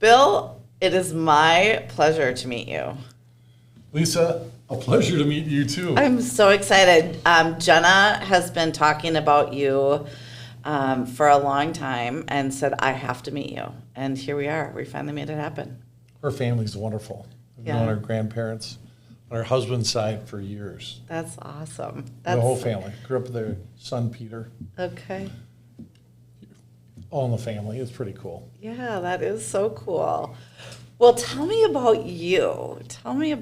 Bill, it is my pleasure to meet you. Lisa, a pleasure to meet you too. I'm so excited. Jenna has been talking about you for a long time and said, I have to meet you. And here we are. We finally made it happen. Her family's wonderful. I've known her grandparents on her husband's side for years. That's awesome. The whole family. Grew up with their son, Peter. Okay. All in the family. It's pretty cool. Yeah, that is so cool. Well, tell me about you. Tell me, you're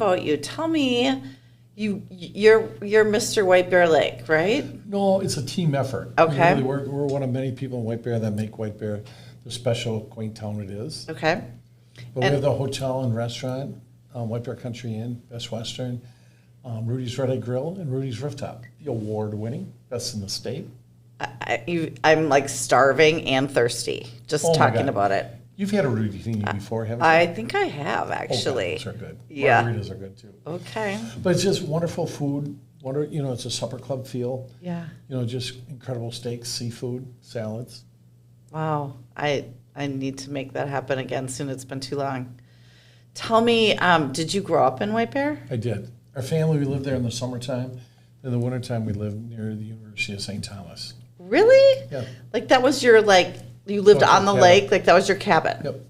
Mr. White Bear Lake, right? No, it's a team effort. Okay. We're one of many people in White Bear that make White Bear the special, quaint town it is. Okay. But we have the hotel and restaurant, White Bear Country Inn, Best Western, Rudy's Red Egg Grill, and Rudy's Rooftop. The award-winning, best in the state. I'm like starving and thirsty just talking about it. You've had a Rudy thingy before, haven't you? I think I have, actually. Those are good. Yeah. Margaritas are good, too. Okay. But it's just wonderful food. It's a supper club feel. Yeah. Just incredible steaks, seafood, salads. Wow. I need to make that happen again soon. It's been too long. Tell me, did you grow up in White Bear? I did. Our family, we lived there in the summertime. In the wintertime, we lived near the University of St. Thomas. Really? Yeah. Like that was your, you lived on the lake? Like that was your cabin? Yep.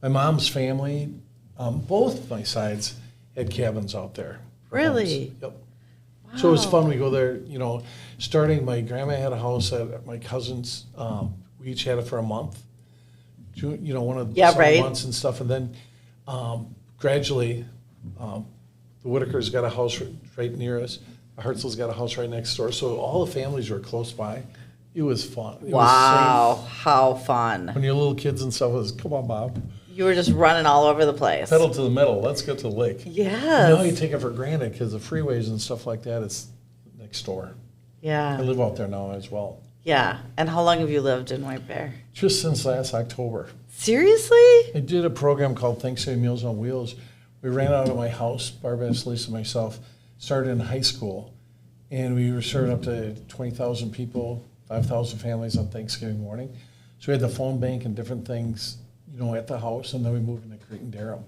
My mom's family, both my sides, had cabins out there. Really? Homes. Yep. Wow. So it was fun. We go there, starting, my grandma had a house at my cousin's. We each had it for a month. One of the months and stuff. And then gradually, the Whitakers got a house right near us. The Hartzell's got a house right next door. So all the families were close by. It was fun. It wow, was how fun. when you're little kids and stuff, it was, come on, Bob. You were just running all over the place. Pedal to the metal. Let's get to the lake. Yes. Now you take it for granted because the freeways and stuff like that is next door. Yeah. I live out there now as well. Yeah. And how long have you lived in White Bear? Just since last October. Seriously? I did a program called Thanksgiving Meals on Wheels. We ran out of my house, Barb, Lisa, and myself, started in high school, and we were serving up to 20,000 people, 5,000 families on Thanksgiving morning. So we had the phone bank and different things, at the house, and then we moved into Crete and Durham.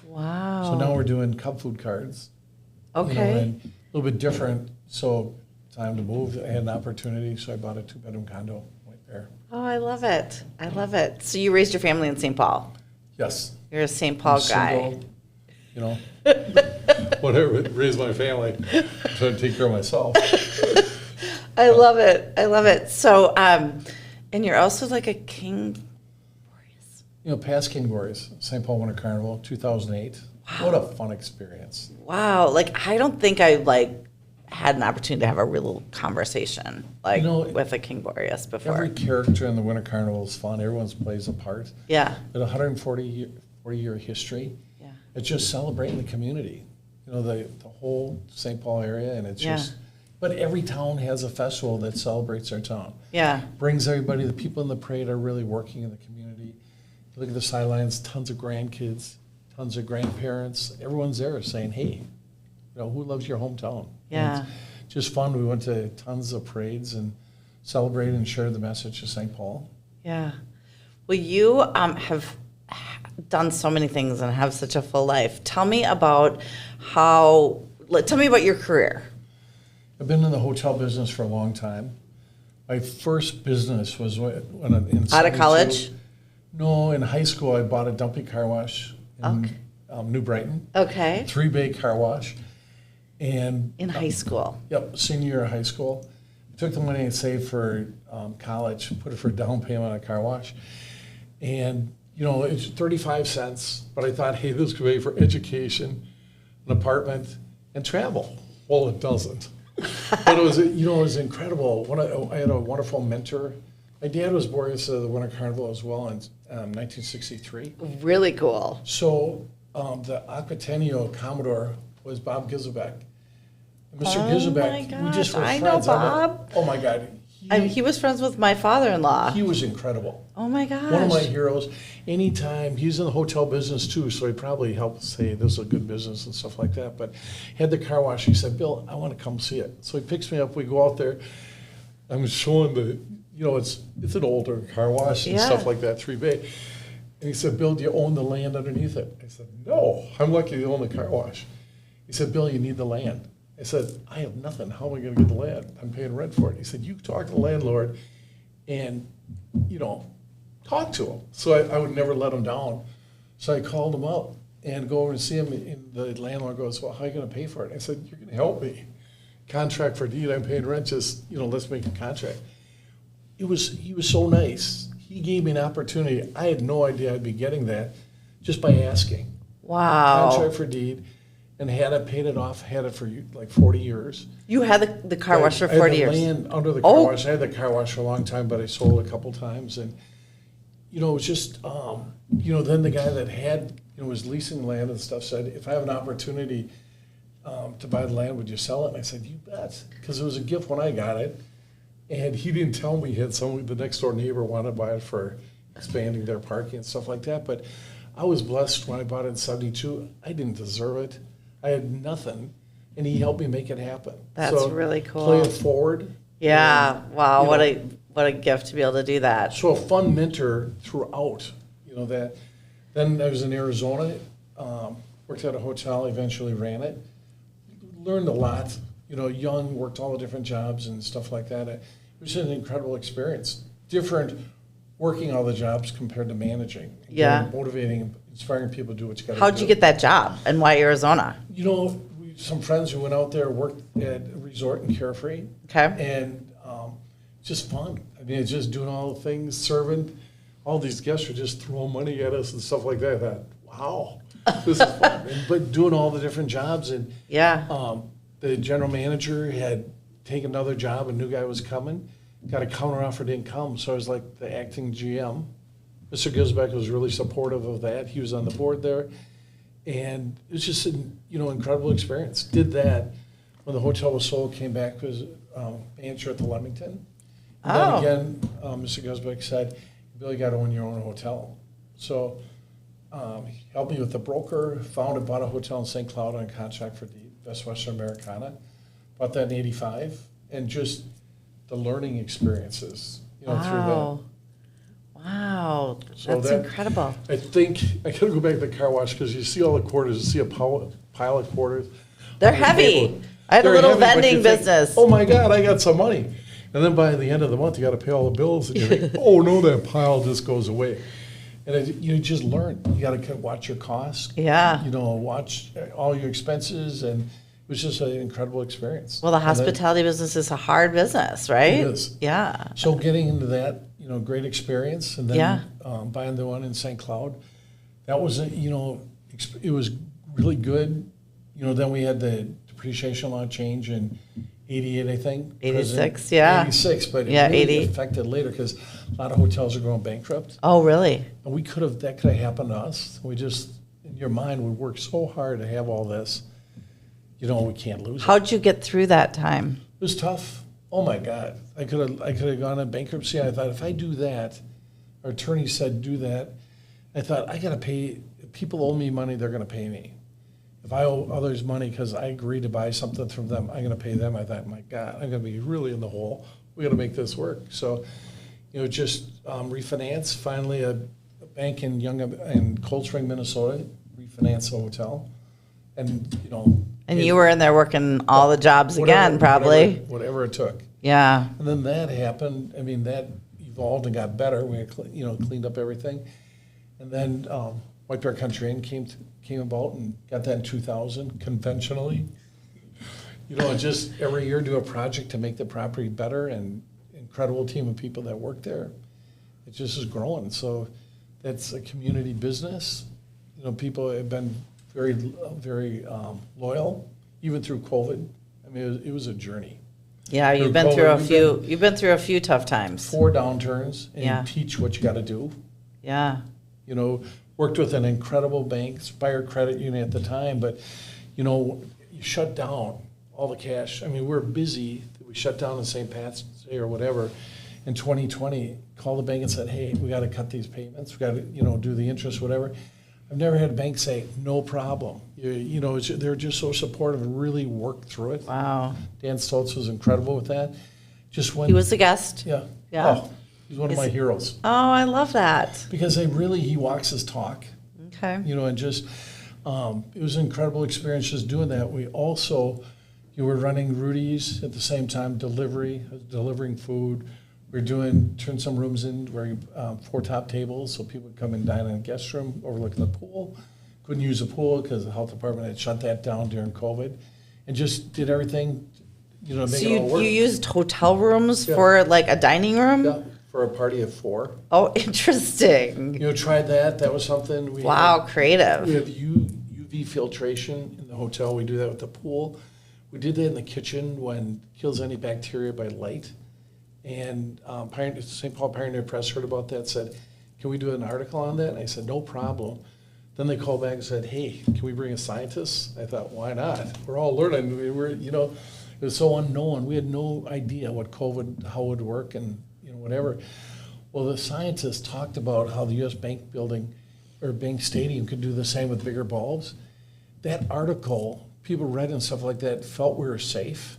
Wow. So now we're doing Cub Food cards. Okay. And a little bit different. So time to move. I had an opportunity, so I bought a 2-bedroom condo, White Bear. Oh, I love it. I love it. So you raised your family in St. Paul? Yes. You're a St. Paul guy. Single, whatever, raise my family, try to take care of myself. I love it. I love it. So, and you're also like a King Boreas. Past King Boreas, St. Paul Winter Carnival, 2008. Wow. What a fun experience. Wow. I don't think I had an opportunity to have a real conversation with a King Boreas before. Every character in the Winter Carnival is fun. Everyone plays a part. Yeah. At 140-year history. Yeah. It's just celebrating the community. The whole St. Paul area, and it's just. But every town has a festival that celebrates their town. Yeah. Brings everybody. The people in the parade are really working in the community. Look at the sidelines. Tons of grandkids, tons of grandparents. Everyone's there saying, "Hey, who loves your hometown?" Yeah. It's just fun. We went to tons of parades and celebrated and shared the message of St. Paul. Yeah. Well, you have done so many things and have such a full life. Tell me about your career. I've been in the hotel business for a long time. My first business was when in out of college? No, in high school I bought a dumpy car wash in New Brighton. Okay. 3-bay car wash. And in high school? Yep, senior year of high school. I took the money I saved for college, put it for a down payment on a car wash. And, it's 35 cents, but I thought, hey, this could be for education, an apartment, and travel. Well, it doesn't. But it was incredible. I had a wonderful mentor. My dad was Boreas of the Winter Carnival as well in 1963. Really cool. So the Aquatennial Commodore was Bob Gizelbeck. Mr. Gizelbeck, we just were friends. I know Bob. Oh my God. He was friends with my father-in-law. He was incredible. Oh my gosh. One of my heroes. Anytime, he's in the hotel business too, so he probably helped say this is a good business and stuff like that. But had the car wash, he said, Bill, I want to come see it. So he picks me up, we go out there. I'm showing it's an older car wash and stuff like that, 3-bay. And he said, Bill, do you own the land underneath it? I said, no, I'm lucky to own the car wash. He said, Bill, you need the land. I said, I have nothing. How am I going to get the land? I'm paying rent for it. He said, you talk to the landlord and, talk to him. So I would never let him down. So I called him up and go over and see him. And the landlord goes, well, how are you going to pay for it? I said, you're going to help me. Contract for deed, I'm paying rent, just, let's make a contract. He was so nice. He gave me an opportunity. I had no idea I'd be getting that just by asking. Wow. Contract for deed, and had it paid it off, had it for like 40 years. You had the car wash for 40 years. I had the land under the car wash. I had the car wash for a long time, but I sold a couple times. And, it was just, then the guy that had, was leasing land and stuff said, if I have an opportunity to buy the land, would you sell it? And I said, you bet, because it was a gift when I got it. And he didn't tell me he had the next door neighbor wanted to buy it for expanding their parking and stuff like that. But I was blessed when I bought it in 72. I didn't deserve it. I had nothing. And he helped me make it happen. That's really cool. Play it forward. Yeah. Wow. What a gift to be able to do that. So a fun mentor throughout, that. Then I was in Arizona, worked at a hotel, eventually ran it. Learned a lot. Young, worked all the different jobs and stuff like that. It was an incredible experience. Different working all the jobs compared to managing. Yeah. Motivating, inspiring people to do what you got to do. How'd you get that job and why Arizona? Some friends who went out there worked at a resort in Carefree. Okay. And just fun. I mean, it's just doing all the things, serving. All these guests were just throwing money at us and stuff like that. I thought, wow, this is fun. But doing all the different jobs. And yeah. The general manager had taken another job, a new guy was coming, got a counteroffer, didn't come, so I was like the acting GM. Mr. Gisbeck was really supportive of that. He was on the board there, and it was just an incredible experience. Did that when the hotel was sold, came back as manager at the Leamington. And then again, Mr. Gisbeck said, Bill, you got to own your own hotel. So he helped me with the broker, bought a hotel in St. Cloud on contract for the Best Western Americana. Bought that in 85, and just the learning experiences, through that. Wow, So that's incredible. I think I got to go back to the car wash because you see all the quarters, you see a pile of quarters. They're heavy. I had a little vending business. Oh my God, I got some money. And then by the end of the month, you got to pay all the bills, and you think, oh no, that pile just goes away. And you just learn. You got to watch your costs. Yeah. Watch all your expenses, and it was just an incredible experience. Well, the hospitality business is a hard business, right? It is. Yeah. So getting into that, great experience, and then buying the one in St. Cloud, that was, it was really good. Then we had the depreciation law change in 88, I think. 86, yeah. 86, but it really 80. affected later because a lot of hotels are going bankrupt. Oh, really? And that could have happened to us. We just, in your mind, we worked so hard to have all this. We can't lose it. How'd you get through that time? It was tough. Oh my God. I could have gone in bankruptcy. I thought if I do that, our attorney said do that. I thought I got to pay, if people owe me money, they're going to pay me. If I owe others money because I agreed to buy something from them, I'm going to pay them. I thought, my God, I'm going to be really in the hole. We got to make this work. So, just refinance. Finally, a bank in Cold Spring, Minnesota, refinanced the hotel. And, And you were in there working all the jobs again, probably. Whatever it took. Yeah. And then that happened. I mean, that evolved and got better. We, cleaned up everything. And then White Bear Country Inn came about and got that in 2000 conventionally. Just every year do a project to make the property better, and incredible team of people that work there. It just is growing. So that's a community business. People have been very, very loyal, even through COVID. I mean, it was a journey. Yeah, you've been through a few tough times. 4 downturns, and teach what you got to do. Yeah. Worked with an incredible bank, Spire Credit Union at the time, but you shut down all the cash. I mean, we're busy. We shut down in St. Pat's Day or whatever. In 2020, called the bank and said, "Hey, we got to cut these payments. We got to, do the interest, whatever." I've never had a bank say, "No problem." They're just so supportive and really worked through it. Wow. Dan Stoltz was incredible with that. He was a guest. Yeah. Yeah. Oh, He's one of my heroes. Oh, I love that. Because he walks his talk. Okay. And just, it was an incredible experience just doing that. We also, you were running Rudy's at the same time, delivering food. We were turned some rooms in, where 4 top tables, so people would come and dine in the guest room overlooking the pool. Couldn't use the pool because the health department had shut that down during COVID, and just did everything, to make it all work. You used hotel rooms for like a dining room? Yeah, for a party of 4. Oh, interesting. Tried that. That was something. Wow, creative. We have UV filtration in the hotel. We do that with the pool. We did that in the kitchen when kills any bacteria by light. And St. Paul Pioneer Press heard about that, said, can we do an article on that? And I said, no problem. Then they called back and said, hey, can we bring a scientist? I thought, why not? We're all learning. It was so unknown. We had no idea how it would work and, whatever. Well, the scientists talked about how the U.S. Bank building or Bank Stadium could do the same with bigger bulbs. That article, people read and stuff like that, felt we were safe.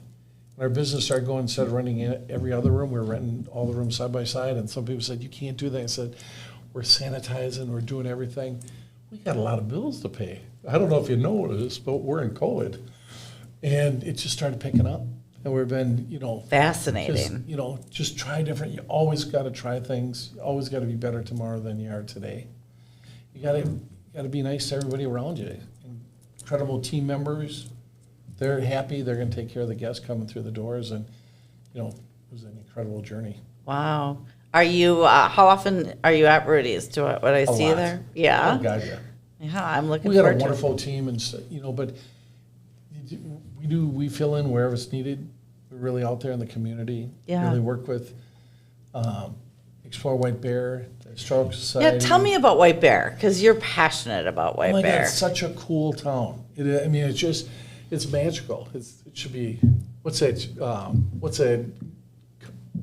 And our business started going, instead of renting every other room, we were renting all the rooms side by side. And some people said, you can't do that. I said, we're sanitizing, we're doing everything. We got a lot of bills to pay. I don't know if you noticed, but we're in COVID. And it just started picking up. And we've been, fascinating. Just try different. You always got to try things. You always got to be better tomorrow than you are today. You got to be nice to everybody around you. Incredible team members. They're happy. They're going to take care of the guests coming through the doors. And, it was an incredible journey. Wow. Are you, how often are you at Rudy's? What I see lot. there? Yeah. Oh, God, yeah. Yeah, I'm looking We got forward a to it. wonderful team, and but we fill in wherever it's needed. We're really out there in the community. Yeah. Really work with Explore White Bear, the Historical Society. Yeah, tell me about White Bear, because you're passionate about White Oh my Bear. God, it's such a cool town. It's magical. It should be, what's a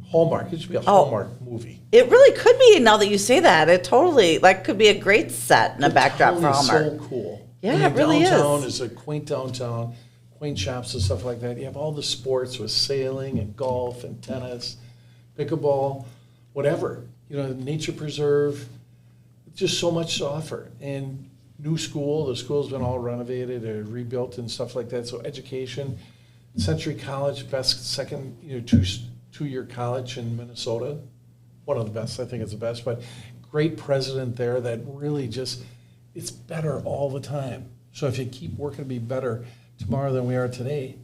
Hallmark? It should be a Hallmark movie. It really could be, now that you say that. It totally, could be a great set and a backdrop for Hallmark. It's so cool. Yeah, it really is. Downtown is a quaint downtown, quaint shops and stuff like that. You have all the sports with sailing and golf and tennis, pickleball, whatever. Nature preserve, just so much to offer. And new school, the school's been all renovated or rebuilt and stuff like that. So education, Century College, best second, two-year college in Minnesota. One of the best, I think it's the best, but great president there that really it's better all the time. So if you keep working to be better tomorrow than we are today,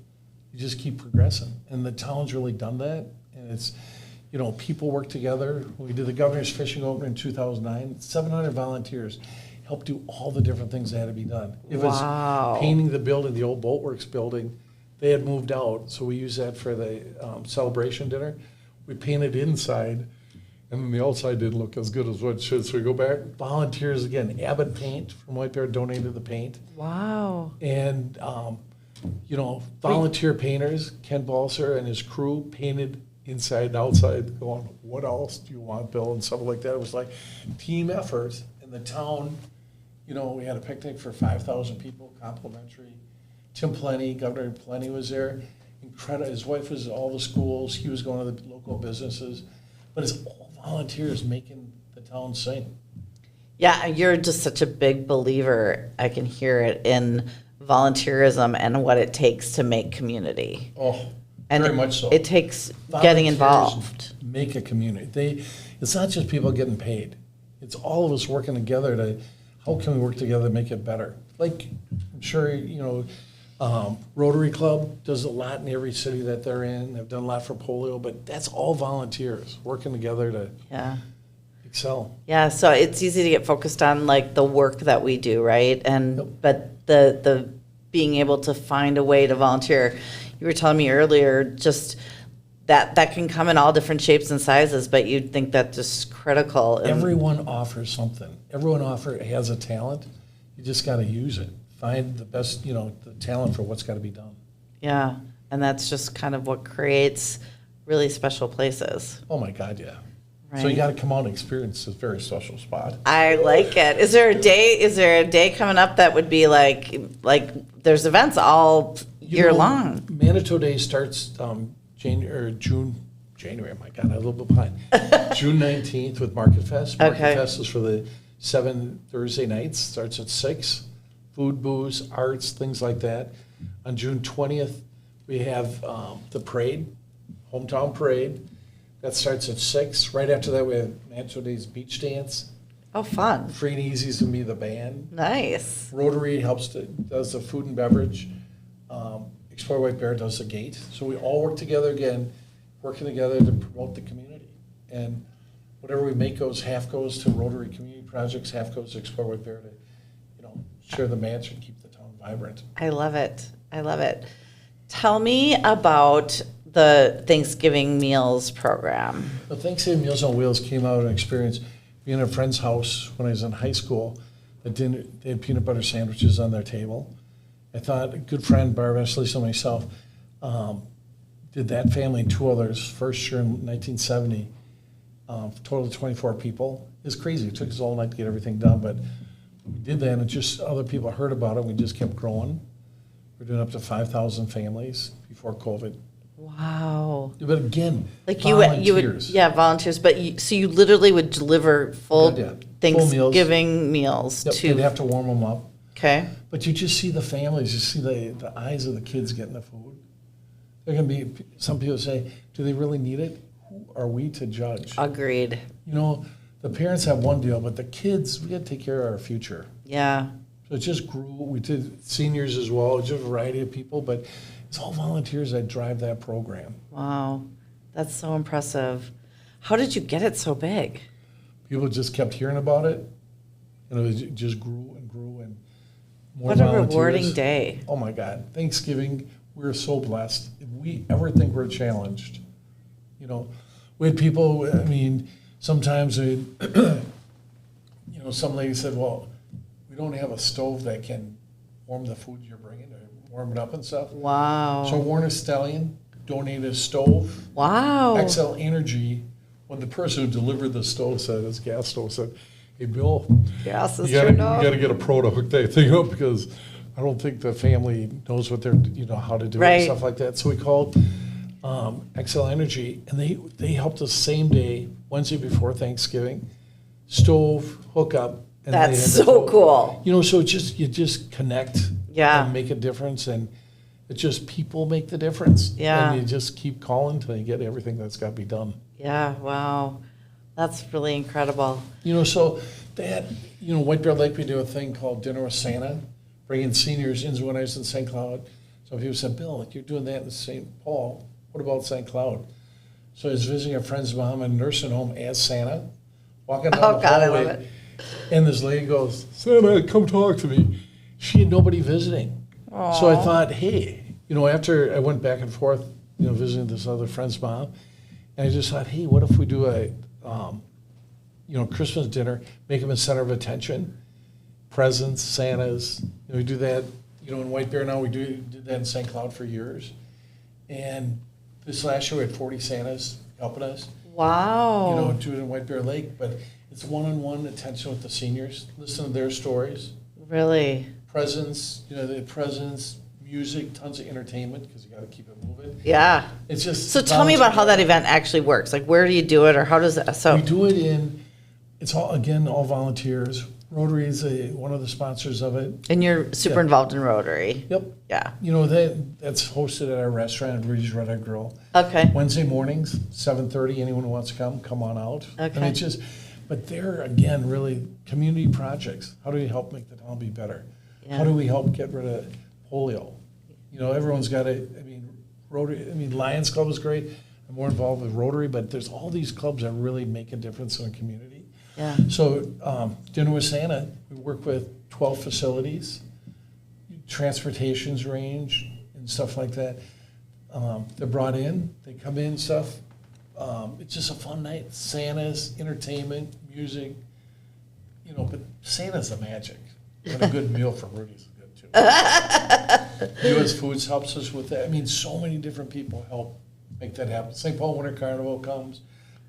you just keep progressing. And the town's really done that. And it's, people work together. We did the Governor's Fishing Open in 2009. 700 volunteers helped do all the different things that had to be done. It was painting the building, the old Boatworks building. They had moved out, so we used that for the celebration dinner. We painted inside, and then the outside didn't look as good as what it should. So we go back, volunteers again. Abbott Paint from White Bear donated the paint. Wow. And, volunteer painters, Ken Balser and his crew painted inside and outside, going, what else do you want, Bill? And stuff like that. It was like team effort. In the town, we had a picnic for 5,000 people, complimentary. Tim Plenty, Governor Plenty was there. Incredible. His wife was at all the schools. He was going to the local businesses. But it's all volunteers making the town sing. Yeah, you're just such a big believer. I can hear it in volunteerism and what it takes to make community. Oh, and very much so. It takes getting Volunteers involved. Make a community. It's not just people getting paid. It's all of us working together to, how can we work together to make it better? Like, I'm sure, Rotary Club does a lot in every city that they're in. They've done a lot for polio, but that's all volunteers working together to excel. Yeah, so it's easy to get focused on the work that we do, right? And but the being able to find a way to volunteer. You were telling me earlier just that can come in all different shapes and sizes, but you'd think that's just critical. Everyone offers something. Everyone has a talent. You just got to use it. Find the best, the talent for what's got to be done. Yeah, and that's just kind of what creates really special places. Oh my God, yeah. Right. So you got to come out and experience this very special spot. I like it. Is there a day coming up that would be like there's events all year long? Manitou Day starts June January, my God, I'm a little bit behind. June 19th with Market Fest. Market Okay. Fest is for the 7 Thursday nights, starts at 6. Food, booze, arts, things like that. On June 20th, we have the parade, hometown parade. That starts at 6. Right after that, we have Natural Days Beach Dance. Oh, fun. Free and Easy's gonna be the band. Nice. Rotary does the food and beverage. Explore White Bear does the gate. So we all work together again, working together to promote the community. And whatever we make half goes to Rotary community projects, half goes to Explore White Bear to, share the match and keep the town vibrant. I love it. I love it. Tell me about the Thanksgiving meals program. The Thanksgiving Meals on Wheels came out of an experience being at a friend's house when I was in high school. They had peanut butter sandwiches on their table. I thought a good friend, Barb Esley, and myself, did that family and 2 others, first year in 1970, total of 24 people. It was crazy. It took us all night to get everything done, but we did that, and just other people heard about it. We just kept growing. We're doing up to 5,000 families before COVID. Wow. But again, Like volunteers. you would, yeah, volunteers. But so you literally would deliver full Yeah. Thanksgiving meals Yep, to. they'd have to warm them up. Okay. But you just see the families, you see the eyes of the kids getting the food. There can be, some people say, do they really need it? Who are we to judge? Agreed. The parents have one deal, but the kids, we got to take care of our future. Yeah. So it just grew. We did seniors as well, just a variety of people, but it's all volunteers that drive that program. Wow. That's so impressive. How did you get it so big? People just kept hearing about it, and it just grew and grew, and more What a volunteers. rewarding day. Oh my God, Thanksgiving, we're so blessed. If we ever think we're challenged, we had people, sometimes some lady said, well, we don't have a stove that can warm the food you're bringing or warm it up and stuff. Wow. So Warner Stellian donated a stove. Wow. XL Energy, when the person who delivered the stove said, his gas stove said, hey, Bill, Gas is you turned off. got to get a pro to hook that thing up because I don't think the family knows what they're, how to do it Right. and stuff like that. So we called XL Energy, and they helped us same day, Wednesday before Thanksgiving, stove, hook up. And they That's had the so stove. cool. So you just connect Yeah. and make a difference, and it's just people make the difference. Yeah. And you just keep calling until you get everything that's got to be done. Yeah. Wow. That's really incredible. So that, White Bear Lake, we do a thing called Dinner with Santa, bringing seniors in. When I was in St. Cloud, some people said, Bill, you're doing that in St. Paul. What about St. Cloud? So I was visiting a friend's mom in a nursing home as Santa, walking down the God, I hallway, love it. and this lady goes, Santa, come talk to me. She had nobody visiting. So I thought, hey, after I went back and forth, visiting this other friend's mom, and I just thought, hey, what if we do a Christmas dinner, make them a center of attention, presents, Santas. We do that, in White Bear now. We did that in St. Cloud for years. And this last year we had 40 Santas helping us. Wow. Do it in White Bear Lake. But it's one-on-one attention with the seniors, listen to their stories. Really? Presents, the presents, music, tons of entertainment because you got to keep it moving. Yeah. It's just So tell me about how that event actually works. Like, where do you do it, or how does that? So we do it it's all volunteers. Rotary is one of the sponsors of it. and you're super involved in Rotary. Yep. Yeah. That's hosted at our restaurant, Breeze's Red Egg Grill. Okay. Wednesday mornings, 7:30. Anyone who wants to come on out. Okay. And but they're, again, really community projects. How do we help make the town be better? Yeah. How do we help get rid of polio? Everyone's got Rotary, Lions Club is great. I'm more involved with Rotary, but there's all these clubs that really make a difference in the community. Yeah. So Dinner with Santa, we work with 12 facilities, transportations range and stuff like that. They're brought in, they come in, stuff. It's just a fun night. Santa's, entertainment, music, but Santa's the magic. And a good meal for Rudy's is good too. U.S. Foods helps us with that. So many different people help make that happen. St. Paul Winter Carnival comes,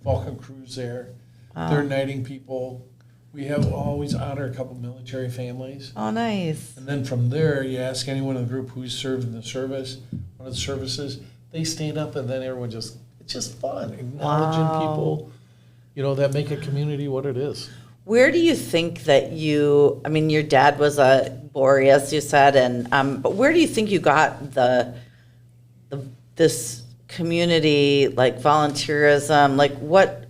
Vulcan Cruise there. They're knighting people. We have always honor a couple military families. Oh, nice. And then from there, you ask anyone in the group who's served in the service, one of the services, they stand up, and then everyone just It's just fun, acknowledging people, that make a community what it is. Where do you think that your dad was a Bory, as you said, but where do you think you got this community, like volunteerism, like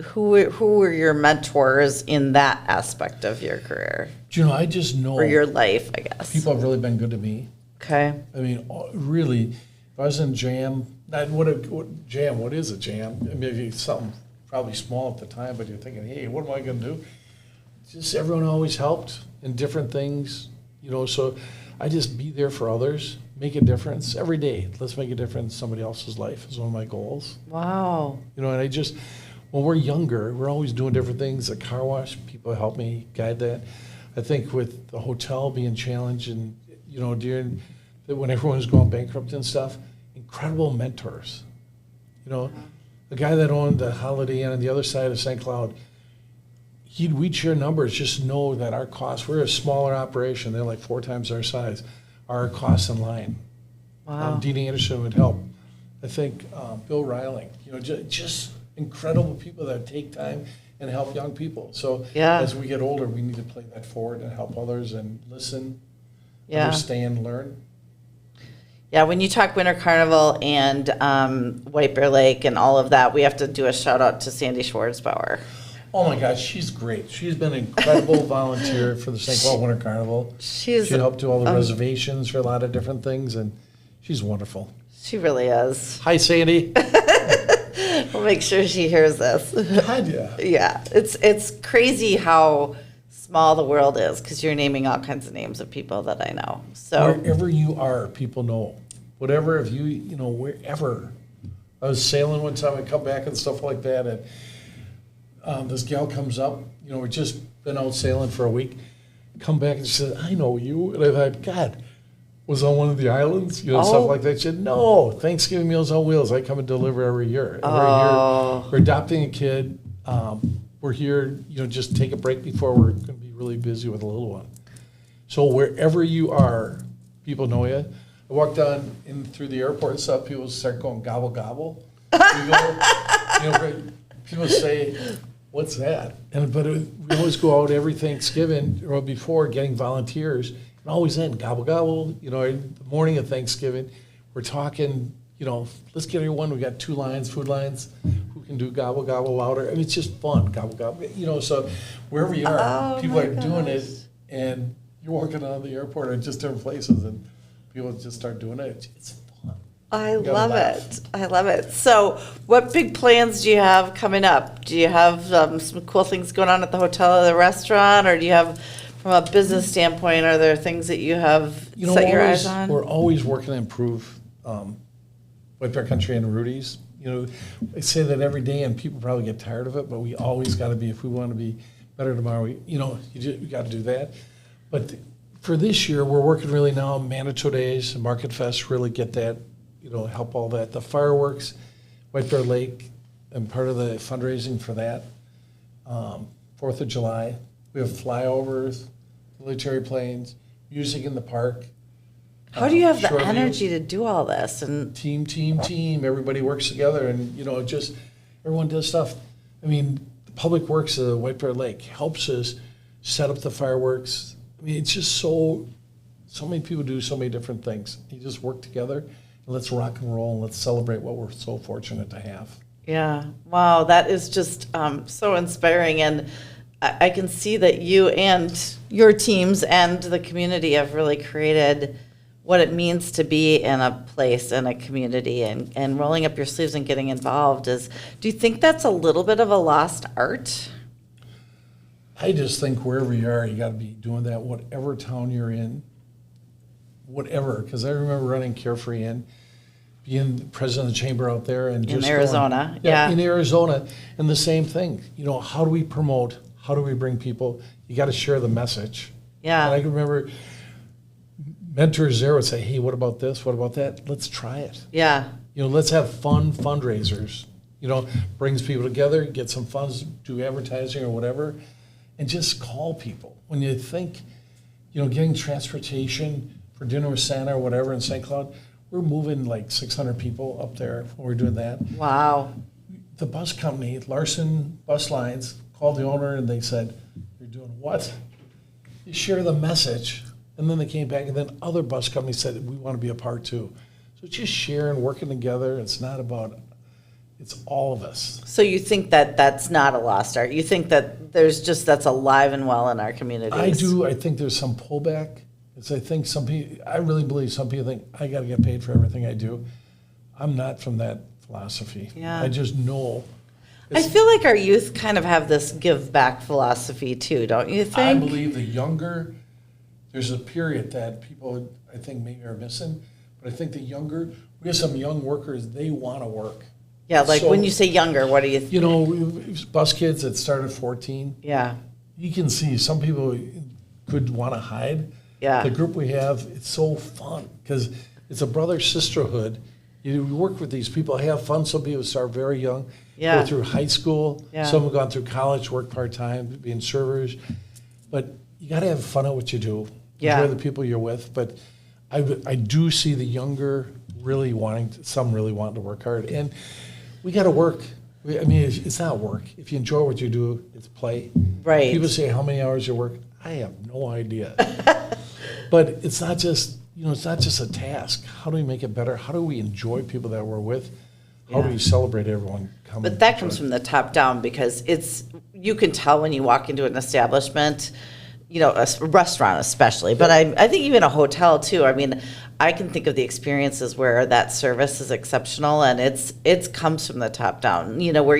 who were your mentors in that aspect of your career? I just know. Or your life, I guess. People have really been good to me. Okay. I mean, really, if I was in jam, what is a jam? Maybe something probably small at the time, but you're thinking, hey, what am I going to do? Just everyone always helped in different things, so I just be there for others, make a difference every day. Let's make a difference in somebody else's life is one of my goals. Wow. And when we're younger, we're always doing different things. The car wash, people help me guide that. I think with the hotel being challenged and, during when everyone was going bankrupt and stuff, incredible mentors. The guy that owned the Holiday Inn on the other side of St. Cloud, we'd share numbers, just know that our costs, we're a smaller operation, they're like 4 times our size, our costs in line. Wow. Dean Anderson would help. I think Bill Reiling, just incredible people that take time and help young people. So as we get older, we need to play that forward and help others and listen, understand, learn. Yeah, when you talk Winter Carnival and White Bear Lake and all of that, we have to do a shout out to Sandy Schwartzbauer. Oh my gosh, she's great. She's been an incredible volunteer for the St. Paul Winter Carnival. She helped do all the reservations for a lot of different things, and she's wonderful. She really is. Hi, Sandy. We'll make sure she hears this. God, yeah. Yeah, it's crazy how small the world is because you're naming all kinds of names of people that I know. So wherever you are, people know. Whatever, if wherever. I was sailing one time, I come back and stuff like that, and this gal comes up, we've just been out sailing for a week, come back and she said, I know you. And I thought, God, was on one of the islands, stuff like that. She said, no, Thanksgiving Meals on Wheels. I come and deliver every year. Every year, we're adopting a kid. We're here, just take a break before we're going to be really busy with a little one. So wherever you are, people know you. I walked down in through the airport and stuff, people start going gobble, gobble. People say, what's that? But we always go out every Thanksgiving or before getting volunteers, and always end gobble gobble. In the morning of Thanksgiving, we're talking. Let's get everyone. We got 2 lines, food lines. Who can do gobble gobble louder? I mean, it's just fun, gobble gobble. So wherever you are, people are doing it, and you're walking out of the airport or just different places, and people just start doing it. It's fun. I love it. I love it. So what big plans do you have coming up? Do you have some cool things going on at the hotel or the restaurant, or do you have, from a business standpoint, are there things that you have set your eyes on? We're always working to improve White Bear Country and Rudy's. I say that every day, and people probably get tired of it, but we always got to be, if we want to be better tomorrow, we got to do that. But for this year, we're working really now, Manitou Days, Market Fest, really get that, help all that. The fireworks, White Bear Lake, and part of the fundraising for that. 4th of July, we have flyovers, military planes, music in the park. How do you have the energy to do all this? And Team. Everybody works together, and just everyone does stuff. I mean, the Public Works of White Bear Lake helps us set up the fireworks. I mean, it's just so many people do so many different things. You just work together, and let's rock and roll, and let's celebrate what we're so fortunate to have. Yeah, wow, that is just so inspiring, and I can see that you and your teams and the community have really created what it means to be in a place, in a community, and rolling up your sleeves and getting involved. Do you think that's a little bit of a lost art? I just think wherever you are, you got to be doing that, whatever town you're in, whatever. Because I remember running Carefree Inn, being the president of the chamber out there, and just in Arizona, in Arizona, and the same thing. How do we promote? How do we bring people? You got to share the message. Yeah. And I can remember mentors there would say, hey, what about this? What about that? Let's try it. Yeah. Let's have fun fundraisers. Brings people together, get some funds, do advertising or whatever, and just call people. When you think, getting transportation for dinner with Santa or whatever in St. Cloud, we're moving like 600 people up there when we're doing that. Wow. the bus company, Larson Bus Lines, called the owner and they said, "You're doing what?" You share the message. And then they came back, and then other bus companies said, "We want to be a part too." So it's just sharing, working together. It's not about, it's all of us. So you think that that's not a lost art? You think that that's alive and well in our communities? I do. I think there's some pullback. I think some people, I really believe some people think, I got to get paid for everything I do. I'm not from that philosophy. Yeah. I just know. I feel like our youth kind of have this give back philosophy too, don't you think? I believe the younger, there's a period that people, I think, maybe are missing. But I think the younger, we have some young workers, they want to work. Yeah, like So, when you say younger, what do you You know, bus kids that started at 14, Yeah, you can see some people could want to hide. yeah. The group we have, it's so fun because it's a brother sisterhood. You work with these people, have fun. Some people start very young, Yeah. go through high school. Yeah. Some have gone through college, work part-time, being servers. But you got to have fun at what you do. Yeah. Enjoy the people you're with. But I do see the younger really some really wanting to work hard. And we got to work. I mean, it's not work. If you enjoy what you do, it's play. Right. People say, how many hours you work? I have no idea. But it's not just, it's not just a task. How do we make it better? How do we enjoy people that we're with? How do Yeah. we celebrate everyone coming? But that comes from the top down because you can tell when you walk into an establishment, a restaurant especially, but I think even a hotel too. I mean, I can think of the experiences where that service is exceptional and it comes from the top down, where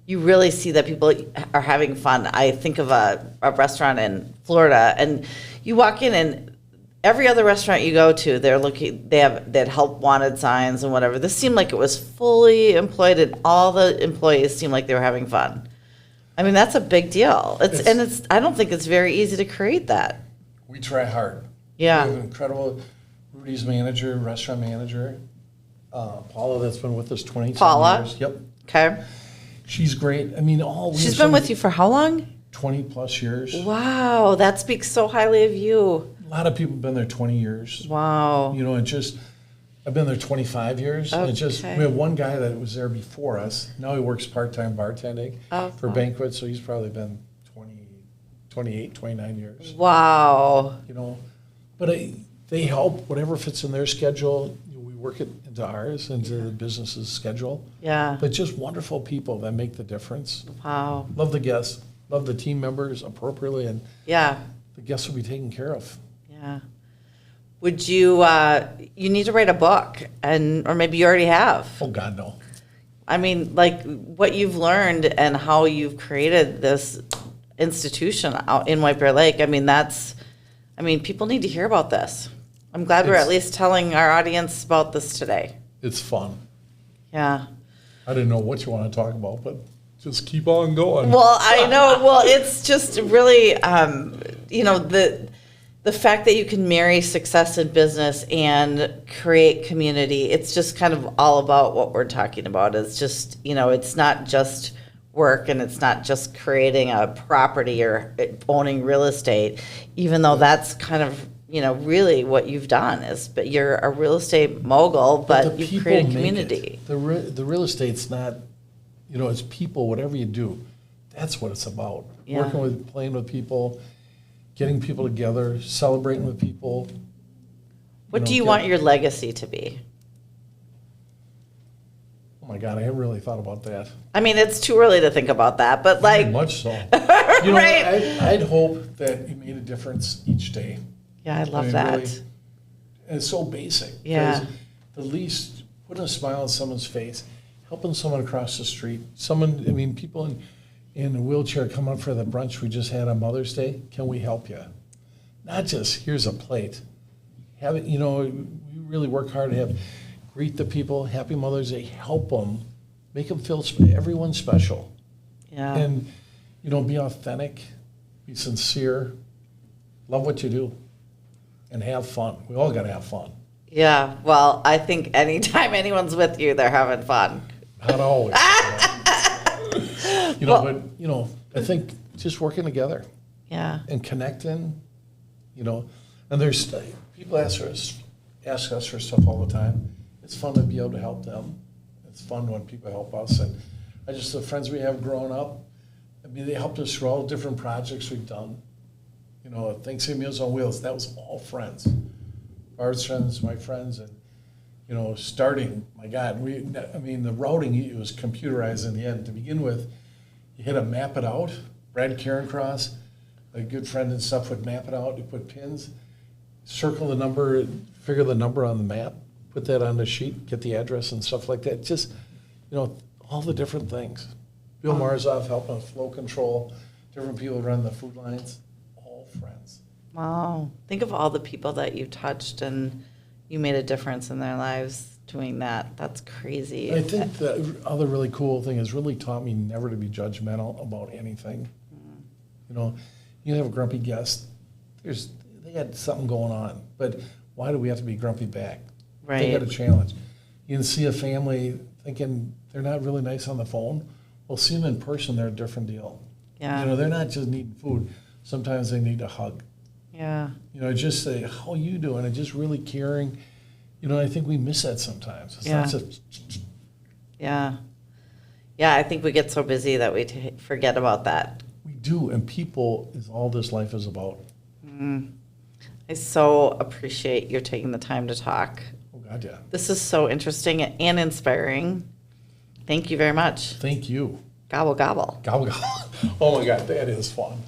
you really see that people are having fun. I think of a restaurant in Florida and you walk in and every other restaurant you go to, they have that help wanted signs and whatever. This seemed like it was fully employed and all the employees seemed like they were having fun. I mean, that's a big deal. I don't think it's very easy to create that. We try hard. Yeah. We have an incredible, Rudy's manager, restaurant manager, Paula, that's been with us 20 Paula? years. Yep. Okay. She's great. I mean, She's been with you for how long? 20 plus years. Wow, that speaks so highly of you. A lot of people have been there 20 years. Wow. I've been there 25 years. And we Okay. have one guy that was there before us. Now he works part-time bartending for banquets, so he's probably been 28, 29 years. Wow. But they help whatever fits in their schedule. We work it into ours, into the business's schedule. Yeah. But just wonderful people that make the difference. Wow. Love the guests, love the team members appropriately, and Yeah. the guests will be taken care of. Yeah. Would you need to write a book or maybe you already have. Oh God, no. I mean, like what you've learned and how you've created this institution out in White Bear Lake. I mean, people need to hear about this. I'm glad we're at least telling our audience about this today. It's fun. Yeah. I didn't know what you want to talk about, but just keep on going. Well, I know. Well, it's just really, the fact that you can marry success in business and create community, it's just kind of all about what we're talking about. It's just, it's not just work and it's not just creating a property or owning real estate, even though that's kind of, really what you've done but you're a real estate mogul, but the you people create a make community. it. The real estate's not, it's people, whatever you do, that's what it's about. Yeah. Playing with people, getting people together, celebrating with people. What do you want your legacy to be? Oh my God, I haven't really thought about that. I mean, it's too early to think about that, but Very much so. Right. I'd hope that you made a difference each day. Yeah, I love that. Really, and it's so basic. 'Cause Yeah. the least, putting a smile on someone's face, helping someone across the street, people in a wheelchair come up for the brunch we just had on Mother's Day. Can we help you? Not just, here's a plate. Have it, we really work hard to greet the people, Happy Mother's Day, help them, make them feel everyone's special. Yeah. And, be authentic, be sincere, love what you do, and have fun. We all got to have fun. Yeah. Well, I think anytime anyone's with you, they're having fun. Not always. I think just working together Yeah. and connecting, and there's people ask us for stuff all the time. It's fun to be able to help them. it's fun when people help us. And the friends we have growing up, I mean, they helped us through all the different projects we've done. You know, Thanksgiving Meals on Wheels, that was all friends. Barb's friends, my friends, and, you know, starting, my God, the routing, it was computerized in the end. To begin with, you had to map it out. Brad Carencross, a good friend and stuff, would map it out. You put pins, circle the number, figure the number on the map, put that on the sheet, get the address and stuff like that. Just, you know, all the different things. Bill Marzoff helping with flow control, different people run the food lines, all friends. Wow. Think of all the people that you touched and you made a difference in their lives doing that. That's crazy. I think the other really cool thing is really taught me never to be judgmental about anything. You know, you have a grumpy guest, they got something going on, but why do we have to be grumpy back? Right. They got a challenge. You can see a family thinking they're not really nice on the phone. Well, see them in person, they're a different deal. Yeah. You know, they're not just needing food. Sometimes they need a hug. Yeah. You know, just say, how are you doing? And just really caring. You know, I think we miss that sometimes. It's not just, Yeah. Yeah, I think we get so busy that we forget about that. we do. And people is all this life is about. I so appreciate your taking the time to talk. Oh, God, yeah. This is so interesting and inspiring. Thank you very much. Thank you. Gobble, gobble. Gobble, gobble. Oh, my God, that is fun.